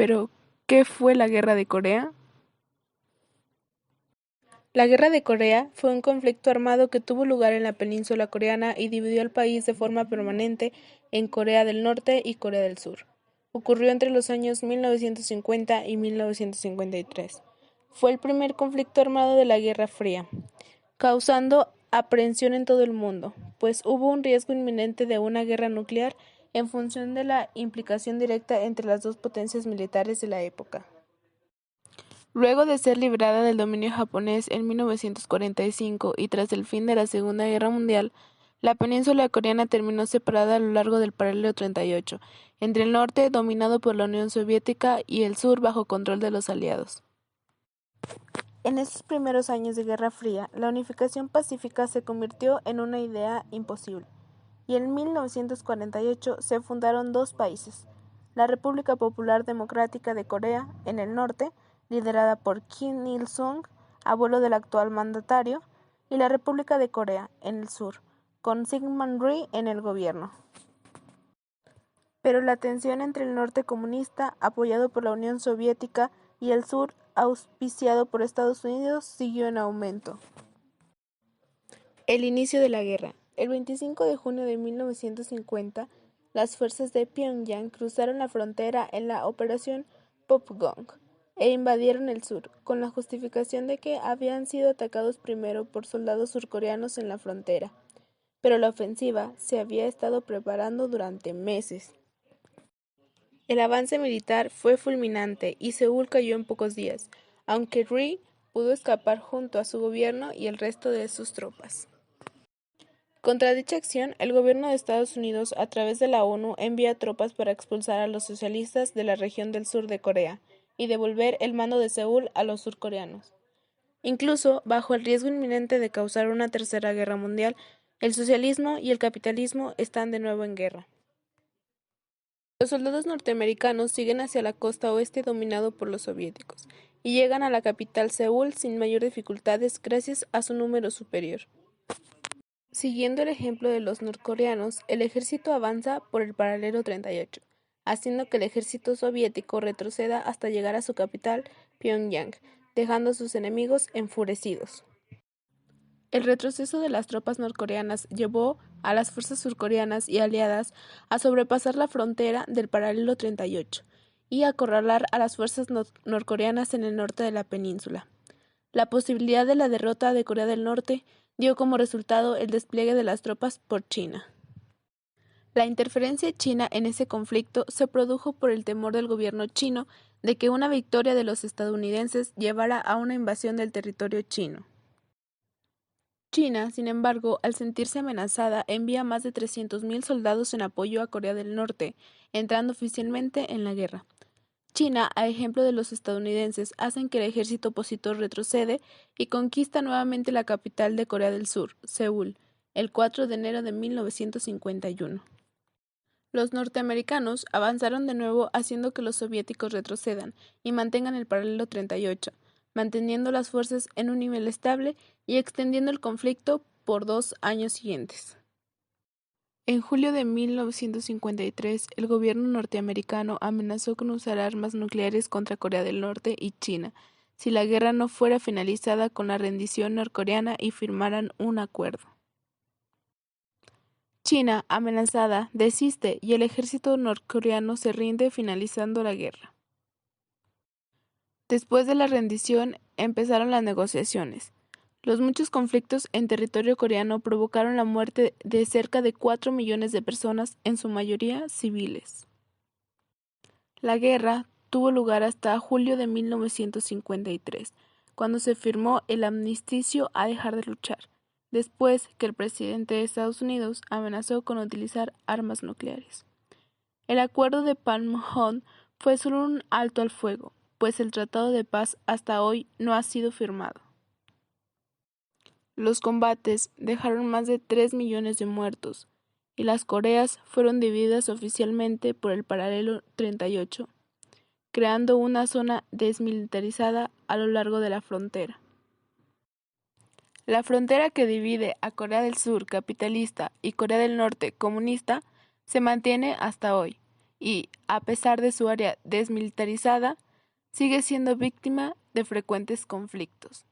Pero, ¿qué fue la Guerra de Corea? La Guerra de Corea fue un conflicto armado que tuvo lugar en la península coreana y dividió al país de forma permanente en Corea del Norte y Corea del Sur. Ocurrió entre los años 1950 y 1953. Fue el primer conflicto armado de la Guerra Fría, causando aprensión en todo el mundo, pues hubo un riesgo inminente de una guerra nuclear en función de la implicación directa entre las dos potencias militares de la época. Luego de ser librada del dominio japonés en 1945 y tras el fin de la Segunda Guerra Mundial, la península coreana terminó separada a lo largo del paralelo 38, entre el norte dominado por la Unión Soviética y el sur bajo control de los aliados. En estos primeros años de Guerra Fría, la unificación pacífica se convirtió en una idea imposible, y en 1948 se fundaron dos países: la República Popular Democrática de Corea, en el norte, liderada por Kim Il-sung, abuelo del actual mandatario, y la República de Corea, en el sur, con Syngman Rhee en el gobierno. Pero la tensión entre el norte comunista, apoyado por la Unión Soviética, y el sur, auspiciado por Estados Unidos, siguió en aumento. El inicio de la guerra. El 25 de junio de 1950, las fuerzas de Pyongyang cruzaron la frontera en la Operación Popgong e invadieron el sur, con la justificación de que habían sido atacados primero por soldados surcoreanos en la frontera. Pero la ofensiva se había estado preparando durante meses. El avance militar fue fulminante y Seúl cayó en pocos días, aunque Rhee pudo escapar junto a su gobierno y el resto de sus tropas. Contra dicha acción, el gobierno de Estados Unidos, a través de la ONU, envía tropas para expulsar a los socialistas de la región del sur de Corea y devolver el mando de Seúl a los surcoreanos. Incluso, bajo el riesgo inminente de causar una tercera guerra mundial, el socialismo y el capitalismo están de nuevo en guerra. Los soldados norteamericanos siguen hacia la costa oeste dominado por los soviéticos y llegan a la capital Seúl sin mayor dificultades gracias a su número superior. Siguiendo el ejemplo de los norcoreanos, el ejército avanza por el paralelo 38, haciendo que el ejército soviético retroceda hasta llegar a su capital, Pyongyang, dejando a sus enemigos enfurecidos. El retroceso de las tropas norcoreanas llevó a las fuerzas surcoreanas y aliadas a sobrepasar la frontera del paralelo 38 y a acorralar a las fuerzas norcoreanas en el norte de la península. La posibilidad de la derrota de Corea del Norte dio como resultado el despliegue de las tropas por China. La interferencia china en ese conflicto se produjo por el temor del gobierno chino de que una victoria de los estadounidenses llevara a una invasión del territorio chino. China, sin embargo, al sentirse amenazada, envía más de 300.000 soldados en apoyo a Corea del Norte, entrando oficialmente en la guerra. China, a ejemplo de los estadounidenses, hacen que el ejército opositor retrocede y conquista nuevamente la capital de Corea del Sur, Seúl, el 4 de enero de 1951. Los norteamericanos avanzaron de nuevo haciendo que los soviéticos retrocedan y mantengan el paralelo 38, manteniendo las fuerzas en un nivel estable y extendiendo el conflicto por 2 años siguientes. En julio de 1953, el gobierno norteamericano amenazó con usar armas nucleares contra Corea del Norte y China si la guerra no fuera finalizada con la rendición norcoreana y firmaran un acuerdo. China, amenazada, desiste y el ejército norcoreano se rinde finalizando la guerra. Después de la rendición, empezaron las negociaciones. Los muchos conflictos en territorio coreano provocaron la muerte de cerca de 4 millones de personas, en su mayoría civiles. La guerra tuvo lugar hasta julio de 1953, cuando se firmó el armisticio a dejar de luchar, después que el presidente de Estados Unidos amenazó con utilizar armas nucleares. El acuerdo de Panmunjom fue solo un alto al fuego, pues el tratado de paz hasta hoy no ha sido firmado. Los combates dejaron más de 3 millones de muertos, y las Coreas fueron divididas oficialmente por el paralelo 38, creando una zona desmilitarizada a lo largo de la frontera. La frontera que divide a Corea del Sur capitalista y Corea del Norte comunista se mantiene hasta hoy, y, a pesar de su área desmilitarizada, sigue siendo víctima de frecuentes conflictos.